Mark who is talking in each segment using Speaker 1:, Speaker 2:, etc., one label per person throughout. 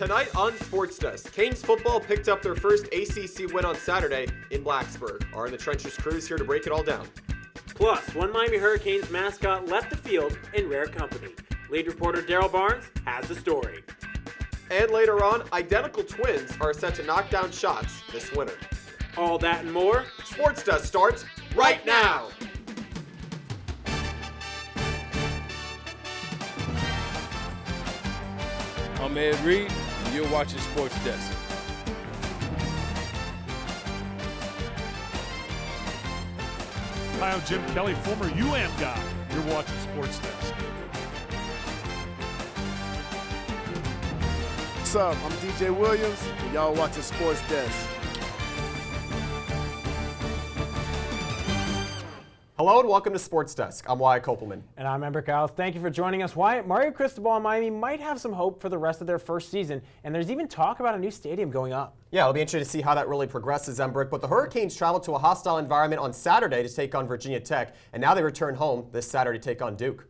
Speaker 1: Tonight on SportsDesk, Canes football picked up their first ACC win on Saturday in Blacksburg. Our In the Trenches crew is here to break it all down.
Speaker 2: Plus, one Miami Hurricanes mascot left the field in rare company. Lead reporter Derryl Barnes has the story.
Speaker 1: And later on, identical twins are set to knock down shots this winter.
Speaker 2: All that and more,
Speaker 1: SportsDesk starts right now!
Speaker 3: I'm Ed Reed, and you're watching SportsDesk.
Speaker 4: Hi, I'm Jim Kelly, former guy. You're watching SportsDesk.
Speaker 5: What's up? I'm DJ Williams, and y'all watching SportsDesk.
Speaker 1: Hello and welcome to SportsDesk. I'm Wyatt Kopelman.
Speaker 6: And I'm Ember Kyle. Thank you for joining us. Wyatt, Mario Cristobal and Miami might have some hope for the rest of their first season, and there's even talk about a new stadium going up.
Speaker 1: Yeah, it'll be interesting to see how that really progresses, Embrick. But the Hurricanes traveled to a hostile environment on Saturday to take on Virginia Tech, and now they return home this Saturday to take on Duke.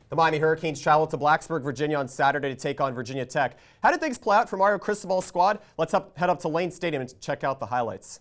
Speaker 1: The Miami Hurricanes traveled to Blacksburg, Virginia on Saturday to take on Virginia Tech. How did things play out for Mario Cristobal's squad? Let's head up to Lane Stadium and check out the highlights.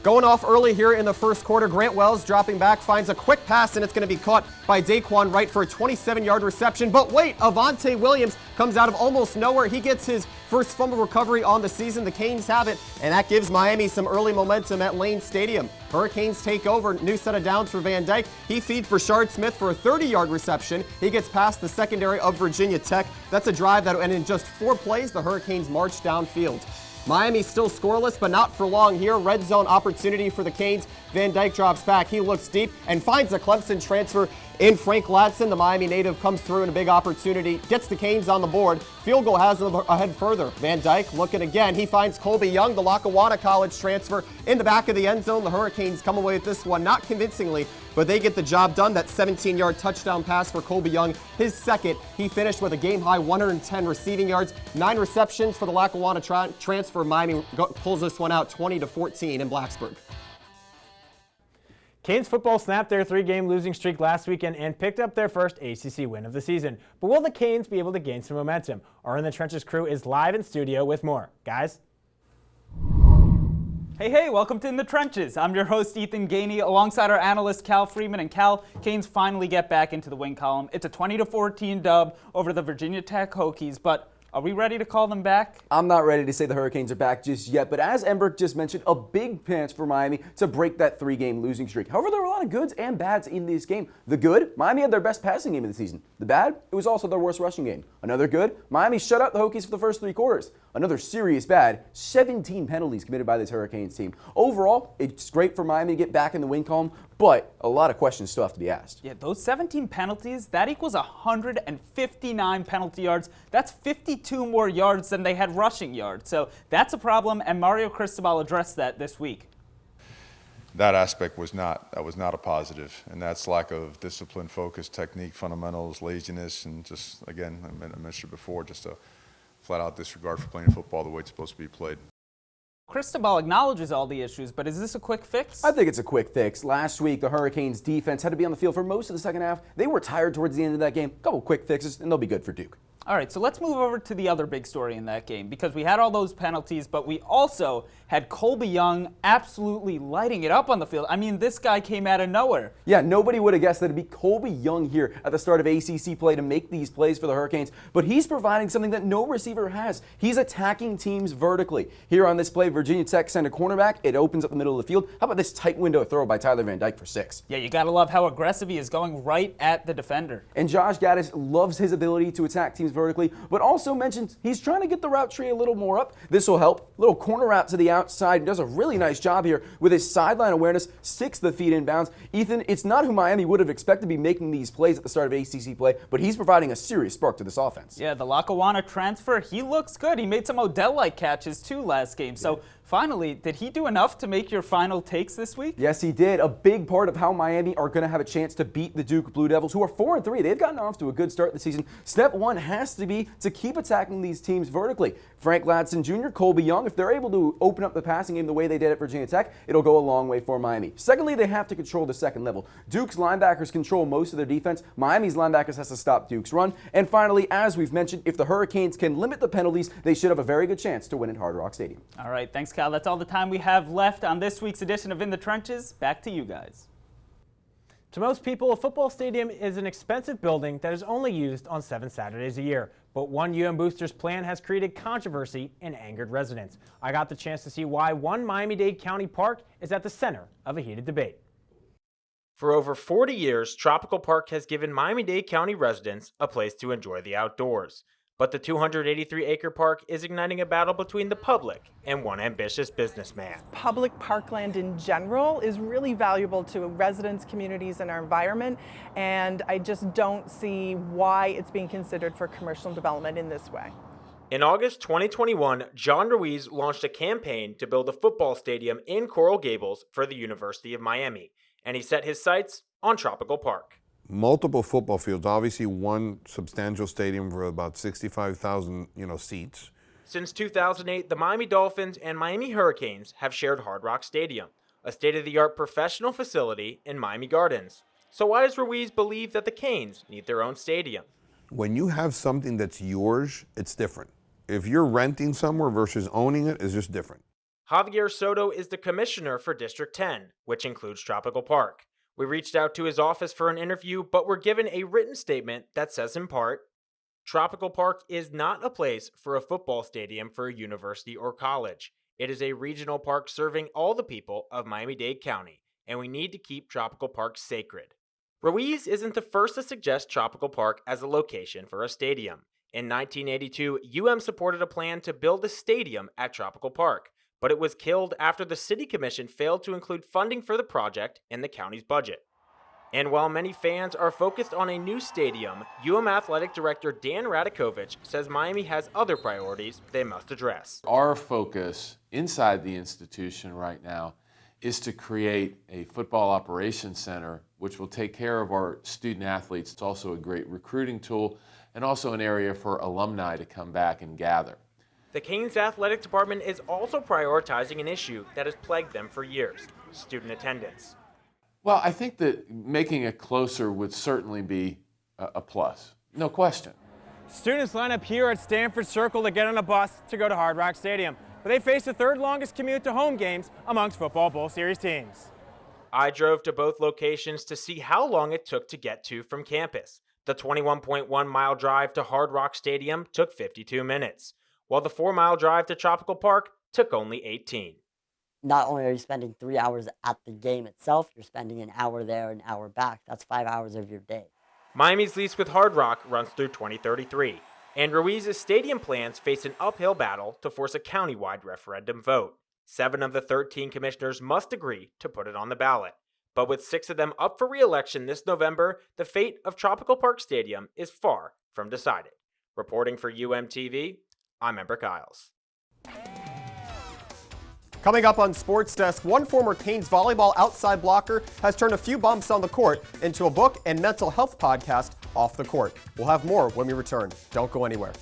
Speaker 1: Going off early here in the first quarter, Grant Wells dropping back, finds a quick pass, and it's going to be caught by Daquan Wright for a 27-yard reception. But wait, Avante Williams comes out of almost nowhere. He gets his first fumble recovery on the season. The Canes have it, and that gives Miami some early momentum at Lane Stadium. Hurricanes take over, new set of downs for Van Dyke. He feeds Brashard Smith for a 30-yard reception. He gets past the secondary of Virginia Tech. That's a drive that, and in just 4 plays, the Hurricanes march downfield. Miami still scoreless, but not for long here. Red zone opportunity for the Canes. Van Dyke drops back. He looks deep and finds a Clemson transfer in Frank Ladson. The Miami native comes through in a big opportunity, gets the Canes on the board. Field goal has them ahead further. Van Dyke looking again. He finds Colbie Young, the Lackawanna College transfer, in the back of the end zone. The Hurricanes come away with this one, not convincingly, but they get the job done. That 17-yard touchdown pass for Colbie Young, his second. He finished with a game-high 110 receiving yards, 9 receptions for the Lackawanna transfer. Miami pulls this one out 20-14 in Blacksburg.
Speaker 6: Canes football snapped their 3-game losing streak last weekend and picked up their first ACC win of the season. But will the Canes be able to gain some momentum? Our In the Trenches crew is live in studio with more. Guys?
Speaker 7: Hey, welcome to In the Trenches. I'm your host, Ethan Gany, alongside our analyst, Cal Friedman. And Cal, Canes finally get back into the win column. It's a 20-14 dub over the Virginia Tech Hokies, but are we ready to call them back?
Speaker 8: I'm not ready to say the Hurricanes are back just yet, but as Ember just mentioned, a big chance for Miami to break that 3-game losing streak. However, there were a lot of goods and bads in this game. The good, Miami had their best passing game of the season. The bad, it was also their worst rushing game. Another good, Miami shut out the Hokies for the first 3 quarters. Another serious bad, 17 penalties committed by this Hurricanes team. Overall, it's great for Miami to get back in the win column, but a lot of questions still have to be asked.
Speaker 7: Yeah, those 17 penalties, that equals 159 penalty yards. That's 52 more yards than they had rushing yards. So that's a problem, and Mario Cristobal addressed that this week.
Speaker 9: That aspect was not a positive, and that's lack of discipline, focus, technique, fundamentals, laziness, and just, again, I mentioned before, just a flat-out disregard for playing football the way it's supposed to be played.
Speaker 7: Cristobal acknowledges all the issues, but is this a quick fix?
Speaker 8: I think it's a quick fix. Last week, the Hurricanes defense had to be on the field for most of the second half. They were tired towards the end of that game. A couple quick fixes, and they'll be good for Duke.
Speaker 7: All right, so let's move over to the other big story in that game, because we had all those penalties, but we also had Colbie Young absolutely lighting it up on the field. I mean, this guy came out of nowhere.
Speaker 8: Yeah, nobody would have guessed that it'd be Colbie Young here at the start of ACC play to make these plays for the Hurricanes, but he's providing something that no receiver has. He's attacking teams vertically. Here on this play, Virginia Tech sent a cornerback. It opens up the middle of the field. How about this tight window throw by Tyler Van Dyke for 6?
Speaker 7: Yeah, you got to love how aggressive he is, going right at the defender.
Speaker 8: And Josh Gaddis loves his ability to attack teams vertically, but also mentions he's trying to get the route tree a little more up. This will help. Little corner route to the outside. Does a really nice job here with his sideline awareness. 6 the feet inbounds. Ethan, it's not who Miami would have expected to be making these plays at the start of ACC play, but he's providing a serious spark to this offense.
Speaker 7: Yeah, the Lackawanna transfer, he looks good. He made some Odell-like catches too last game. So Finally, did he do enough to make your final takes this week?
Speaker 8: Yes, he did. A big part of how Miami are going to have a chance to beat the Duke Blue Devils, who are 4-3. They've gotten off to a good start this season. Step one has to be to keep attacking these teams vertically. Frank Ladson Jr., Colbie Young, if they're able to open up the passing game the way they did at Virginia Tech, it'll go a long way for Miami. Secondly, they have to control the second level. Duke's linebackers control most of their defense. Miami's linebackers has to stop Duke's run. And finally, as we've mentioned, if the Hurricanes can limit the penalties, they should have a very good chance to win at Hard Rock Stadium.
Speaker 7: All right, thanks, Cal. That's all the time we have left on this week's edition of In the Trenches. Back to you guys.
Speaker 6: To most people, a football stadium is an expensive building that is only used on 7 Saturdays a year. But one UM Boosters plan has created controversy and angered residents. I got the chance to see why one Miami-Dade County park is at the center of a heated debate.
Speaker 2: For over 40 years, Tropical Park has given Miami-Dade County residents a place to enjoy the outdoors. But the 283-acre park is igniting a battle between the public and one ambitious businessman.
Speaker 10: Public parkland in general is really valuable to residents, communities, and our environment, and I just don't see why it's being considered for commercial development in this way.
Speaker 2: In August 2021, John Ruiz launched a campaign to build a football stadium in Coral Gables for the University of Miami, and he set his sights on Tropical Park.
Speaker 11: Multiple football fields, obviously one substantial stadium for about 65,000, seats.
Speaker 2: Since 2008, the Miami Dolphins and Miami Hurricanes have shared Hard Rock Stadium, a state-of-the-art professional facility in Miami Gardens. So why does Ruiz believe that the Canes need their own stadium?
Speaker 11: When you have something that's yours, it's different. If you're renting somewhere versus owning it, it's just different.
Speaker 2: Javier Soto is the commissioner for District 10, which includes Tropical Park. We reached out to his office for an interview, but were given a written statement that says in part, Tropical Park is not a place for a football stadium for a university or college. It is a regional park serving all the people of Miami-Dade County, and we need to keep Tropical Park sacred. Ruiz isn't the first to suggest Tropical Park as a location for a stadium. In 1982, UM supported a plan to build a stadium at Tropical Park, but it was killed after the City Commission failed to include funding for the project in the county's budget. And while many fans are focused on a new stadium, UM Athletic Director Dan Radakovich says Miami has other priorities they must address.
Speaker 12: Our focus inside the institution right now is to create a football operations center which will take care of our student athletes. It's also a great recruiting tool and also an area for alumni to come back and gather.
Speaker 2: The Canes Athletic Department is also prioritizing an issue that has plagued them for years: student attendance.
Speaker 12: Well, I think that making it closer would certainly be a plus, no question.
Speaker 6: Students line up here at Stanford Circle to get on a bus to go to Hard Rock Stadium, but they face the third longest commute to home games amongst football Bowl Series teams.
Speaker 2: I drove to both locations to see how long it took to get to from campus. The 21.1-mile drive to Hard Rock Stadium took 52 minutes, while the 4-mile drive to Tropical Park took only 18.
Speaker 13: Not only are you spending 3 hours at the game itself, you're spending an hour there, an hour back. That's 5 hours of your day.
Speaker 2: Miami's lease with Hard Rock runs through 2033, and Ruiz's stadium plans face an uphill battle to force a countywide referendum vote. 7 of the 13 commissioners must agree to put it on the ballot. But with 6 of them up for re-election this November, the fate of Tropical Park Stadium is far from decided. Reporting for UMTV, I'm Ember Kiles.
Speaker 1: Coming up on Sports Desk, one former Canes volleyball outside blocker has turned a few bumps on the court into a book and mental health podcast, Off the Court. We'll have more when we return. Don't go anywhere.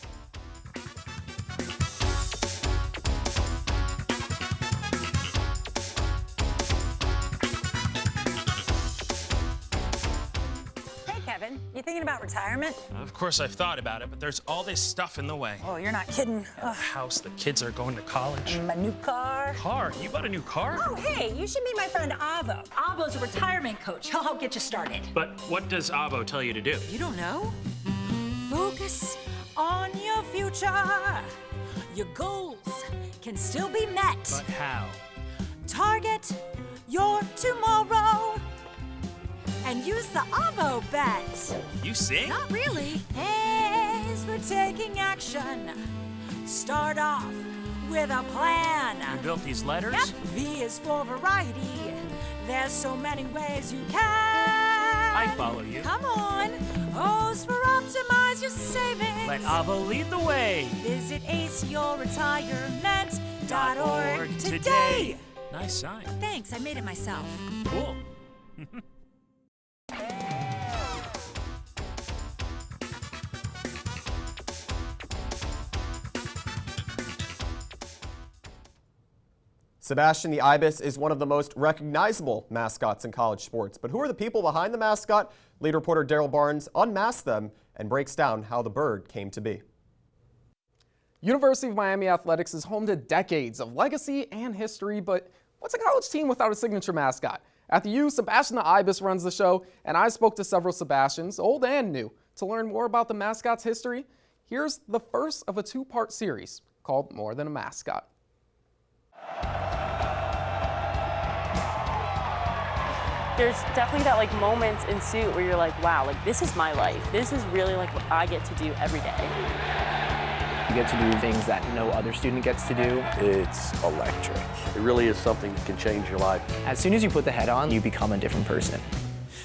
Speaker 14: You thinking about retirement?
Speaker 15: Of course I've thought about it, but there's all this stuff in the way.
Speaker 14: Oh, you're not kidding.
Speaker 15: The house, the kids are going to college.
Speaker 14: My new car.
Speaker 15: Car? You bought a new car?
Speaker 14: Oh, hey, you should meet my friend Avo. Avo's a retirement coach. He'll help get you started.
Speaker 15: But what does Avo tell you to do?
Speaker 14: You don't know? Focus on your future. Your goals can still be met.
Speaker 15: But how?
Speaker 14: Target your tomorrow. And use the Avo bet.
Speaker 15: You sing?
Speaker 14: Not really. A is for taking action. Start off with a plan.
Speaker 15: You built these letters?
Speaker 14: Yep. V is for variety. There's so many ways you can.
Speaker 15: I follow you.
Speaker 14: Come on. O's for optimize your savings.
Speaker 15: Let Avo lead the way.
Speaker 14: Visit ACE Your Retirement .org today.
Speaker 15: Nice sign.
Speaker 14: Thanks, I made it myself.
Speaker 15: Cool.
Speaker 1: Sebastian the Ibis is one of the most recognizable mascots in college sports. But who are the people behind the mascot? Lead reporter Derryl Barnes unmasks them and breaks down how the bird came to be.
Speaker 16: University of Miami Athletics is home to decades of legacy and history, but what's a college team without a signature mascot? At the U, Sebastian the Ibis runs the show, and I spoke to several Sebastians, old and new, to learn more about the mascot's history. Here's the first of a two-part series called More Than a Mascot.
Speaker 17: There's definitely that moments in suit where you're like, wow, this is my life. This is really what I get to do every day.
Speaker 18: You get to do things that no other student gets to do.
Speaker 19: It's electric. It really is something that can change your life.
Speaker 18: As soon as you put the head on, you become a different person.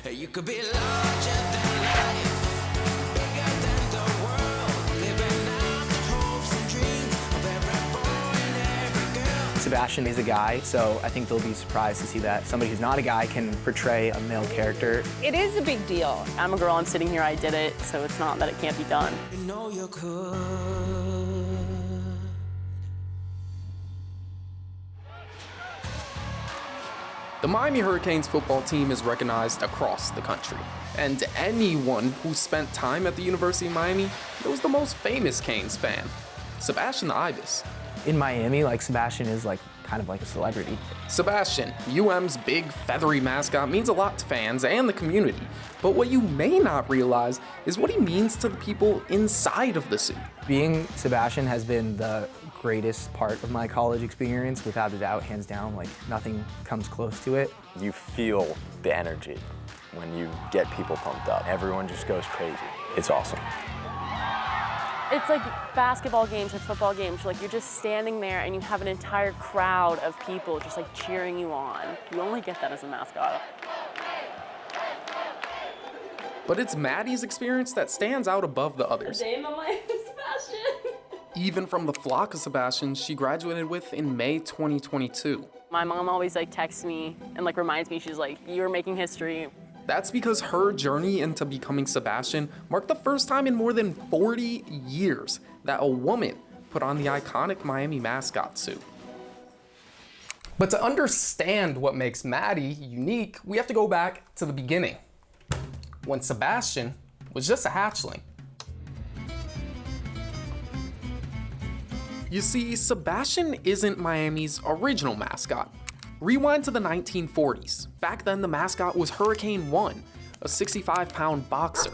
Speaker 20: You could be larger than life, bigger than the world, living out the hopes and dreams of every boy and every girl.
Speaker 18: Sebastian is a guy, so I think they'll be surprised to see that somebody who's not a guy can portray a male character.
Speaker 17: It is a big deal. I'm a girl, I'm sitting here, I did it, so it's not that it can't be done.
Speaker 20: You know you could.
Speaker 16: The Miami Hurricanes football team is recognized across the country, and anyone who spent time at the University of Miami knows the most famous Canes fan, Sebastian the Ibis.
Speaker 18: In Miami, Sebastian is kind of like a celebrity.
Speaker 16: Sebastian, UM's big feathery mascot, means a lot to fans and the community, but what you may not realize is what he means to the people inside of the suit.
Speaker 18: Being Sebastian has been the greatest part of my college experience, without a doubt, hands down. Nothing comes close to it.
Speaker 19: You feel the energy when you get people pumped up. Everyone just goes crazy. It's awesome.
Speaker 17: It's like basketball games or football games. You're just standing there and you have an entire crowd of people just cheering you on. You only get that as a mascot.
Speaker 16: But it's Maddie's experience that stands out above the others.
Speaker 17: A day in the life of Sebastian.
Speaker 16: Even from the flock of Sebastians she graduated with in May 2022.
Speaker 17: My mom always texts me and reminds me, she's like, you're making history.
Speaker 16: That's because her journey into becoming Sebastian marked the first time in more than 40 years that a woman put on the iconic Miami mascot suit. But to understand what makes Maddie unique, we have to go back to the beginning, when Sebastian was just a hatchling. You see, Sebastian isn't Miami's original mascot. Rewind to the 1940s. Back then, the mascot was Hurricane 1, a 65-pound boxer.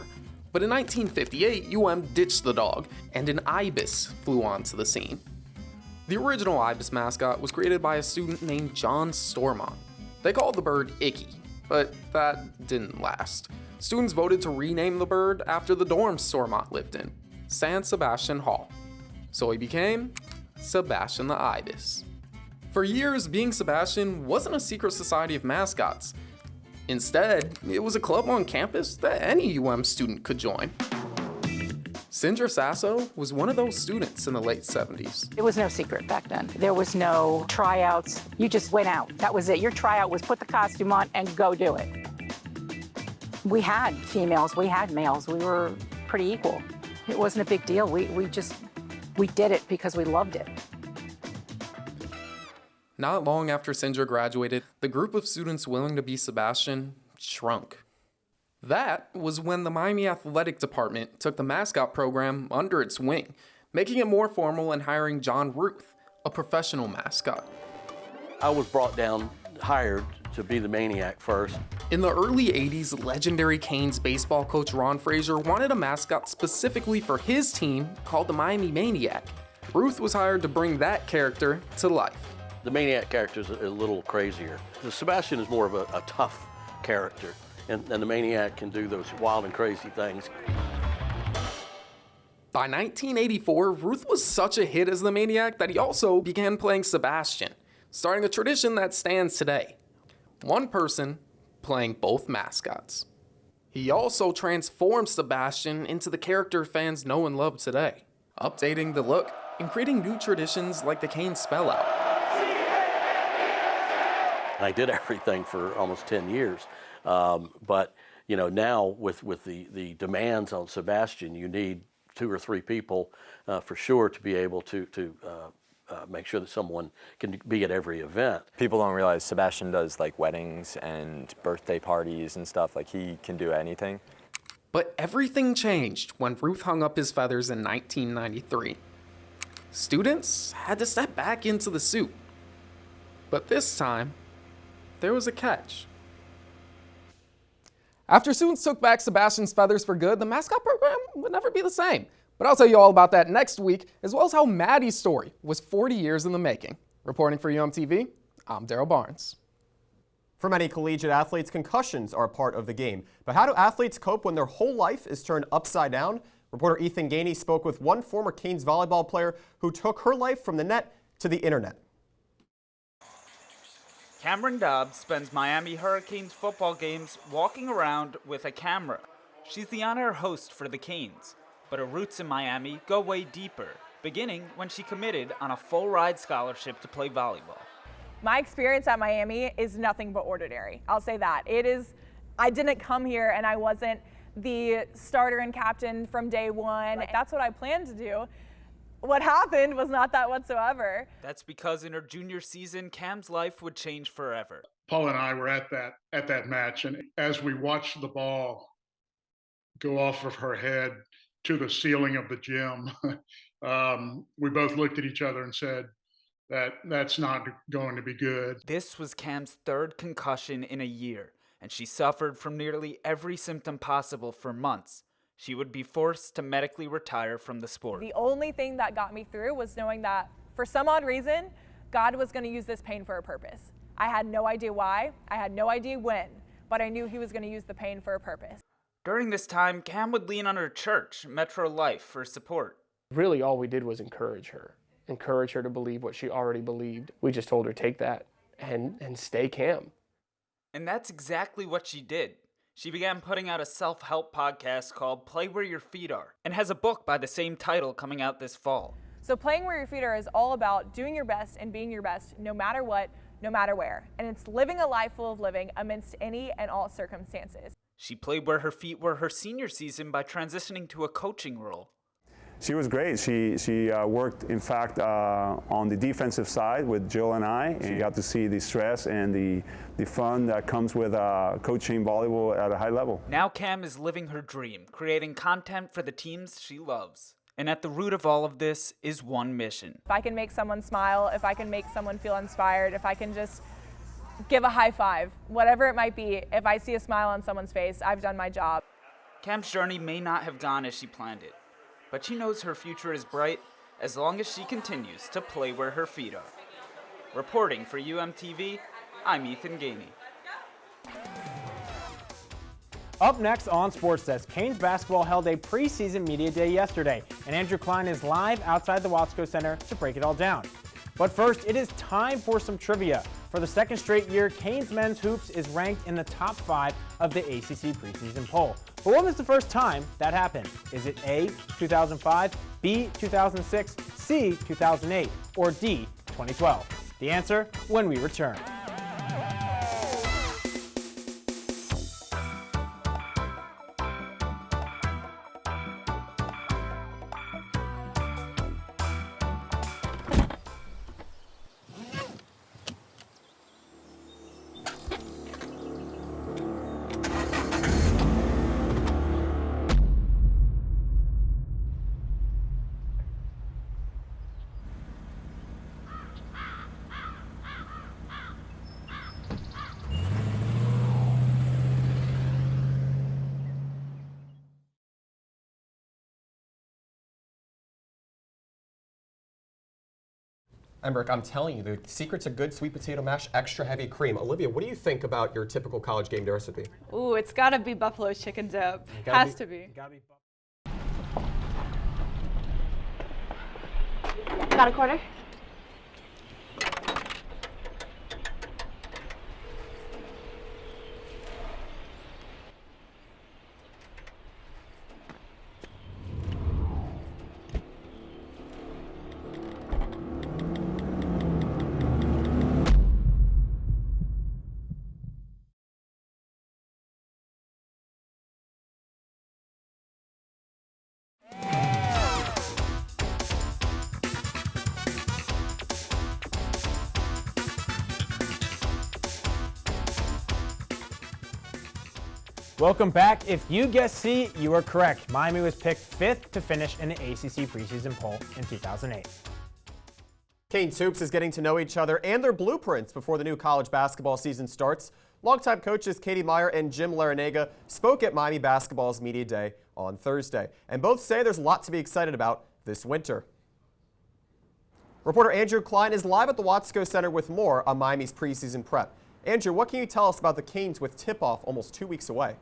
Speaker 16: But in 1958, UM ditched the dog, and an ibis flew onto the scene. The original ibis mascot was created by a student named John Stormont. They called the bird Icky, but that didn't last. Students voted to rename the bird after the dorm Stormont lived in, San Sebastian Hall. So he became Sebastian the Ibis. For years, being Sebastian wasn't a secret society of mascots. Instead, it was a club on campus that any UM student could join. Sindra Sasso was one of those students in the late 70s.
Speaker 21: It was no secret back then. There was no tryouts. You just went out. That was it. Your tryout was put the costume on and go do it. We had females, we had males. We were pretty equal. It wasn't a big deal. We did it because we loved it.
Speaker 16: Not long after Sindra graduated, the group of students willing to be Sebastian shrunk. That was when the Miami Athletic Department took the mascot program under its wing, making it more formal and hiring John Ruth, a professional mascot.
Speaker 19: I was brought down, hired to be the Maniac first.
Speaker 16: In the early 80s, legendary Canes baseball coach Ron Frazier wanted a mascot specifically for his team called the Miami Maniac. Ruth was hired to bring that character to life.
Speaker 19: The Maniac character is a little crazier. The Sebastian is more of a tough character, and the Maniac can do those wild and crazy things.
Speaker 16: By 1984, Ruth was such a hit as the Maniac that he also began playing Sebastian, starting a tradition that stands today. One person playing both mascots. He also transformed Sebastian into the character fans know and love today, updating the look and creating new traditions like the Canes spell out.
Speaker 19: I did everything for almost 10 years, but now with the demands on Sebastian, you need 2 or 3 people for sure to be able to make sure that someone can be at every event.
Speaker 3: People don't realize Sebastian does like weddings and birthday parties and stuff. Like he can do anything.
Speaker 16: But everything changed when Ruth hung up his feathers in 1993. Students had to step back into the suit. But this time, there was a catch.
Speaker 22: After students took back Sebastian's feathers for good, the mascot program would never be the same. But I'll tell you all about that next week, as well as how Maddie's story was 40 years in the making. Reporting for UMTV, I'm Derryl Barnes.
Speaker 1: For many collegiate athletes, concussions are a part of the game. But how do athletes cope when their whole life is turned upside down? Reporter Than Gany spoke with one former Canes volleyball player who took her life from the net to the internet.
Speaker 7: Cameron Dobbs spends Miami Hurricanes football games walking around with a camera. She's the on-air host for the Canes, but her roots in Miami go way deeper, beginning when she committed on a full-ride scholarship to play volleyball.
Speaker 10: My experience at Miami is nothing but ordinary. I'll say that. I didn't come here and I wasn't the starter and captain from day one. That's what I planned to do. What happened was not that whatsoever.
Speaker 7: That's because in her junior season, Cam's life would change forever.
Speaker 23: Paul and I were at that match, and as we watched the ball go off of her head to the ceiling of the gym, we both looked at each other and said, that's not going to be good.
Speaker 7: This was Cam's 3rd concussion in a year, and she suffered from nearly every symptom possible for months. She would be forced to medically retire from the sport.
Speaker 10: The only thing that got me through was knowing that for some odd reason, God was going to use this pain for a purpose. I had no idea why, I had no idea when, but I knew he was going to use the pain for a purpose.
Speaker 7: During this time, Cam would lean on her church, Metro Life, for support.
Speaker 24: Really all we did was encourage her to believe what she already believed. We just told her, take that and stay Cam.
Speaker 7: And that's exactly what she did. She began putting out a self-help podcast called Play Where Your Feet Are, and has a book by the same title coming out this fall.
Speaker 10: So Playing Where Your Feet Are is all about doing your best and being your best no matter what, no matter where. And it's living a life full of living amidst any and all circumstances.
Speaker 7: She played where her feet were her senior season by transitioning to a coaching role.
Speaker 25: She was great. She worked, in fact, on the defensive side with Jill and I. She got to see the stress and the fun that comes with coaching volleyball at a high level.
Speaker 7: Now Cam is living her dream, creating content for the teams she loves. And at the root of all of this is one mission.
Speaker 10: If I can make someone smile, if I can make someone feel inspired, if I can just give a high five, whatever it might be, if I see a smile on someone's face, I've done my job.
Speaker 7: Cam's journey may not have gone as she planned it, but she knows her future is bright as long as she continues to play where her feet are. Reporting for UMTV, I'm Than Gany.
Speaker 6: Up next on SportsDesk, Canes basketball held a preseason media day yesterday, and Andrew Klein is live outside the Watsco Center to break it all down. But first, it is time for some trivia. For the 2nd straight year, Canes men's hoops is ranked in the top 5 of the ACC preseason poll. But when was the first time that happened? Is it A, 2005, B, 2006, C, 2008, or D, 2012? The answer when we return.
Speaker 1: Emmerich, I'm telling you, the secret's a good sweet potato mash, extra heavy cream. Olivia, what do you think about your typical college game day recipe?
Speaker 26: Ooh, it's gotta be buffalo chicken dip. Has to be. Got a quarter?
Speaker 6: Welcome back. If you guessed C, you are correct. Miami was picked 5th to finish in the ACC preseason poll in 2008.
Speaker 1: Canes Hoops is getting to know each other and their blueprints before the new college basketball season starts. Longtime coaches Katie Meyer and Jim Larinaga spoke at Miami Basketball's Media Day on Thursday, and both say there's a lot to be excited about this winter. Reporter Andrew Klein is live at the Watsco Center with more on Miami's preseason prep. Andrew, what can you tell us about the Canes with tip-off almost 2 weeks away?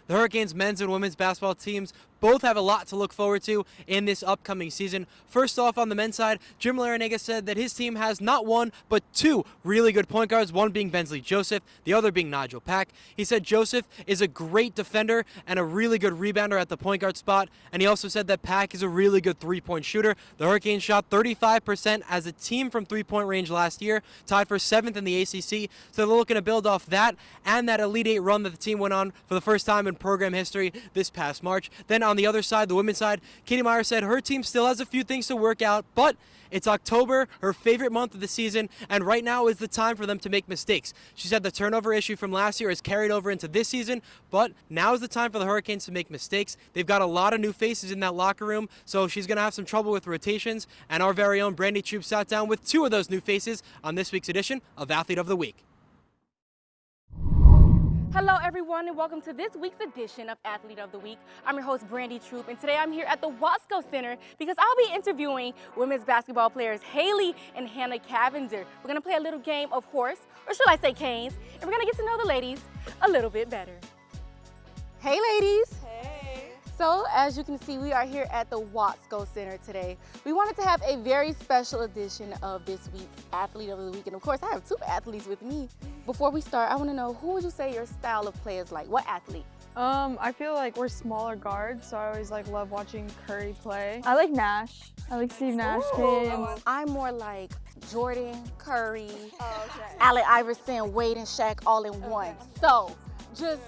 Speaker 4: The Hurricanes men's and women's basketball teams both have a lot to look forward to in this upcoming season. First off, on the men's side, Jim Larinaga said that his team has not one, but 2 really good point guards, one being Bensley Joseph, the other being Nigel Pack. He said Joseph is a great defender and a really good rebounder at the point guard spot, and he also said that Pack is a really good three-point shooter. The Hurricanes shot 35% as a team from three-point range last year, tied for 7th in the ACC, so they're looking to build off that and that Elite 8 run that the team went on for the first time in program history this past March. Then on the other side, the women's side, Katie Meyer said her team still has a few things to work out, but it's October, her favorite month of the season, and right now is the time for them to make mistakes. She said the turnover issue from last year is carried over into this season, but now is the time for the Hurricanes to make mistakes. They've got a lot of new faces in that locker room, so she's going to have some trouble with rotations, and our very own Brandi Troup sat down with 2 of those new faces on this week's edition of Athlete of the Week.
Speaker 5: Hello everyone and welcome to this week's edition of Athlete of the Week. I'm your host Brandi Troup, and today I'm here at the Watsco Center because I'll be interviewing women's basketball players Haley and Hanna Cavinder. We're gonna play a little game of horse, or should I say canes, and we're gonna get to know the ladies a little bit better. Hey ladies. Hey. So as you can see, we are here at the Watsco Center today. We wanted to have a very special edition of this week's Athlete of the Week, and of course I have 2 athletes with me. Before we start, I want to know, who would you say your style of play is like? What athlete?
Speaker 26: I feel like we're smaller guards, so I always love watching Curry play. I like Nash. I like Steve Nash games.
Speaker 5: I'm more like Jordan, Curry, Allen Iverson, Wade, and Shaq all in one. So just,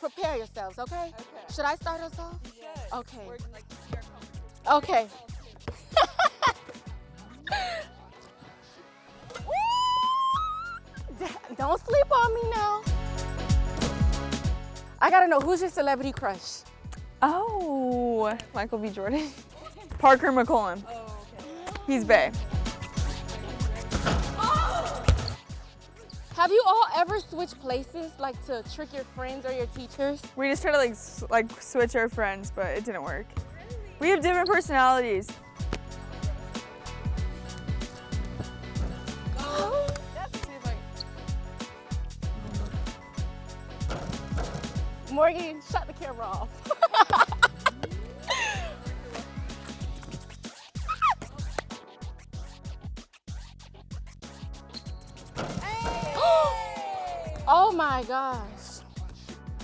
Speaker 5: prepare yourselves, okay? Should I start us off? Okay. Okay. Don't sleep on me now. I gotta know, who's your celebrity crush?
Speaker 26: Oh, Michael B. Jordan. Parker McCollum. Oh, okay. He's bae.
Speaker 5: Have you all ever switched places, like to trick your friends or your teachers?
Speaker 26: We just tried to switch our friends, but it didn't work. We have different personalities.
Speaker 5: Morgan, shut the camera off. Oh my gosh.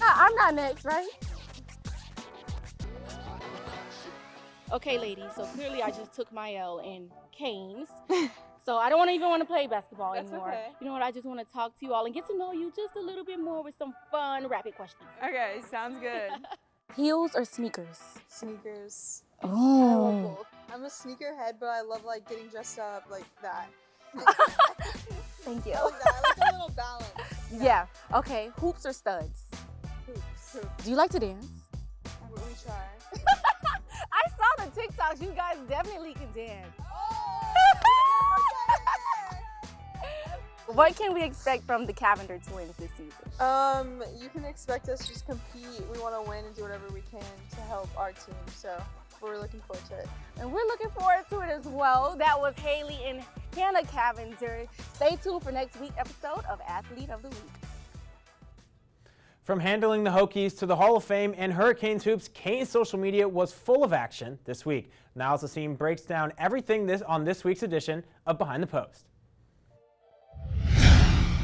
Speaker 5: I'm not next, right? Okay, ladies, so clearly I just took my L in canes. So I don't even want to play basketball anymore.
Speaker 26: Okay.
Speaker 5: You know what? I just want to talk to you all and get to know you just a little bit more with some fun, rapid questions.
Speaker 26: Okay, sounds good.
Speaker 5: Heels or sneakers?
Speaker 26: Sneakers.
Speaker 5: Oh.
Speaker 26: I love both. I'm a sneakerhead, but I love getting dressed up like that.
Speaker 5: Thank you.
Speaker 26: I like that. I like a little balance.
Speaker 5: Yeah. Okay. Hoops or studs?
Speaker 26: Hoops.
Speaker 5: Do you like to dance?
Speaker 26: We try.
Speaker 5: I saw the TikToks. You guys definitely can dance. What can we expect from the Cavinder twins this season?
Speaker 26: You can expect us to just compete. We want to win and do whatever we can to help our team. So we're looking forward to it.
Speaker 5: And we're looking forward to it as well. That was Haley and Hanna Cavinder. Stay tuned for next week's episode of Athlete of the Week.
Speaker 6: From handling the Hokies to the Hall of Fame and Hurricanes hoops, Canes social media was full of action this week. Niles Hassim breaks down everything on this week's edition of Behind the Post.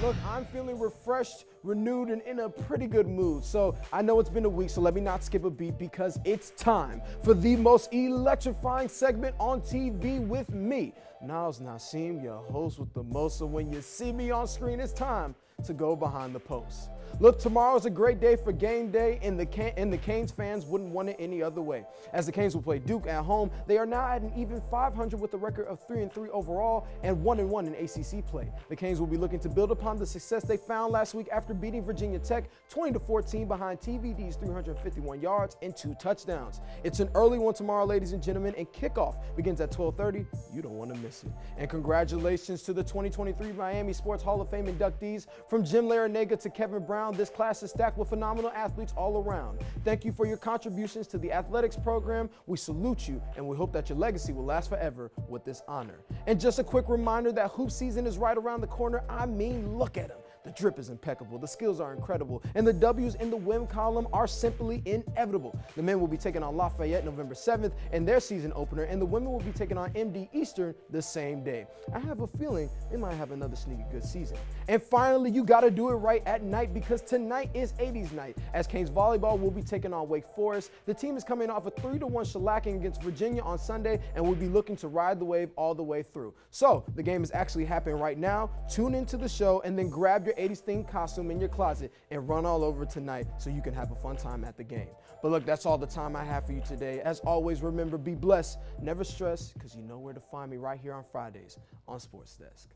Speaker 8: Look, I'm feeling refreshed, renewed, and in a pretty good mood. So I know it's been a week, so let me not skip a beat because it's time for the most electrifying segment on TV with me, Niles Hassim, your host with the most. So when you see me on screen, it's time to go behind the post. Look, tomorrow is a great day for game day, and the Canes fans wouldn't want it any other way. As the Canes will play Duke at home, they are now at an even 500 with a record of 3-3 overall and 1-1 in ACC play. The Canes will be looking to build upon the success they found last week after beating Virginia Tech 20-14 behind TVD's 351 yards and 2 touchdowns. It's an early one tomorrow, ladies and gentlemen, and kickoff begins at 12:30. You don't want to miss it. And congratulations to the 2023 Miami Sports Hall of Fame inductees. From Jim Larrañaga to Kevin Brown, this class is stacked with phenomenal athletes all around. Thank you for your contributions to the athletics program. We salute you, and we hope that your legacy will last forever with this honor. And just a quick reminder that hoop season is right around the corner. I mean, look at them. The drip is impeccable, the skills are incredible, and the W's in the win column are simply inevitable. The men will be taking on Lafayette November 7th in their season opener, and the women will be taking on MD Eastern the same day. I have a feeling they might have another sneaky good season. And finally, you gotta do it right at night, because tonight is 80s night, as Canes volleyball will be taking on Wake Forest. The team is coming off a 3-1 shellacking against Virginia on Sunday, and will be looking to ride the wave all the way through. So the game is actually happening right now. Tune into the show and then grab your 80s themed costume in your closet and run all over tonight so you can have a fun time at the game. But look, that's all the time I have for you today. As always, remember, be blessed, never stress, because you know where to find me right here on Fridays on Sports Desk.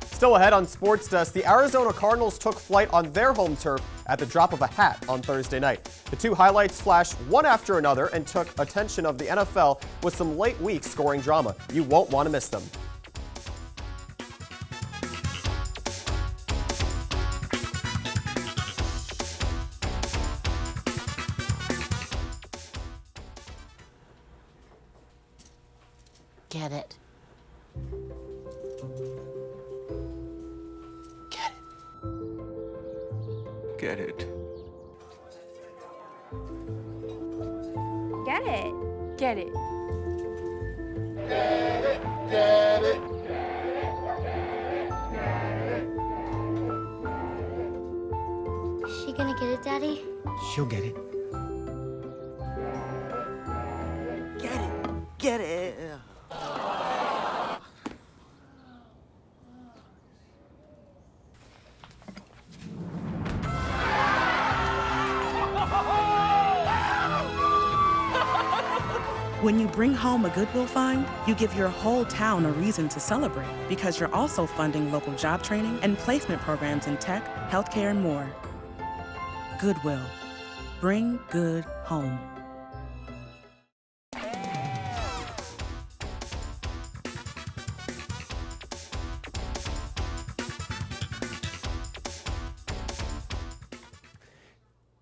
Speaker 1: Still ahead on Sports Desk, the Arizona Cardinals took flight on their home turf at the drop of a hat on Thursday night. The two highlights flashed one after another and took attention of the NFL with some late week scoring drama. You won't want to miss them.
Speaker 2: Get it.
Speaker 9: Get it.
Speaker 5: Get it. Get it.
Speaker 20: Get it. Get it.
Speaker 11: Is she gonna get it, Daddy?
Speaker 9: She'll get it. Get it. Get it.
Speaker 12: When you bring home a Goodwill find, you give your whole town a reason to celebrate, because you're also funding local job training and placement programs in tech, healthcare, and more. Goodwill. Bring good home.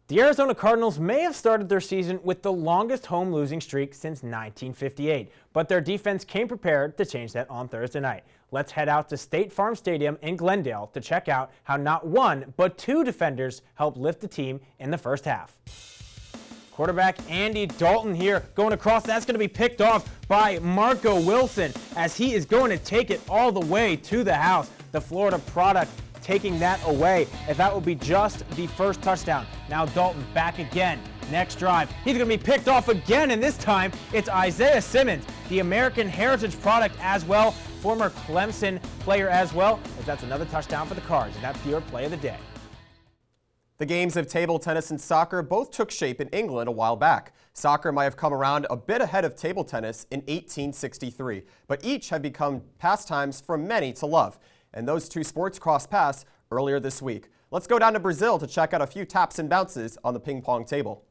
Speaker 6: The Arizona Cardinals may have started their season with the longest home losing streak since 1958, but their defense came prepared to change that on Thursday night. Let's head out to State Farm Stadium in Glendale to check out how not one, but two defenders helped lift the team in the first half. Quarterback Andy Dalton here going across. That's going to be picked off by Marco Wilson as he is going to take it all the way to the house. The Florida product taking that away, if that will be just the first touchdown. Now Dalton back again. Next drive, he's going to be picked off again, and this time it's Isaiah Simmons, the American Heritage product as well, former Clemson player as well, as that's another touchdown for the Cards, and that's your play of the day.
Speaker 1: The games of table tennis and soccer both took shape in England a while back. Soccer might have come around a bit ahead of table tennis in 1863, but each have become pastimes for many to love. And those two sports crossed paths earlier this week. Let's go down to Brazil to check out a few taps and bounces on the ping pong table.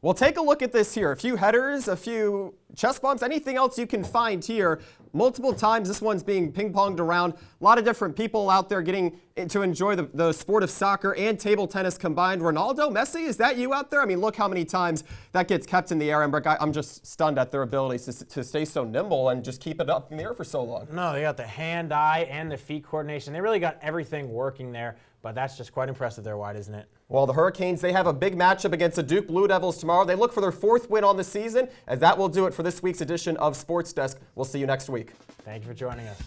Speaker 1: Well, take a look at this here. A few headers, a few chest bumps, anything else you can find here. Multiple times this one's being ping-ponged around. A lot of different people out there getting to enjoy the sport of soccer and table tennis combined. Ronaldo, Messi, is that you out there? I mean, look how many times that gets kept in the air. And I'm just stunned at their ability to stay so nimble and just keep it up in the air for so long.
Speaker 6: No, they got the hand-eye and the feet coordination. They really got everything working there. But that's just quite impressive there, White, isn't it?
Speaker 1: Well, the Hurricanes, they have a big matchup against the Duke Blue Devils tomorrow. They look for their 4th win on the season, as that will do it for this week's edition of Sports Desk. We'll see you next week.
Speaker 6: Thank you for joining us.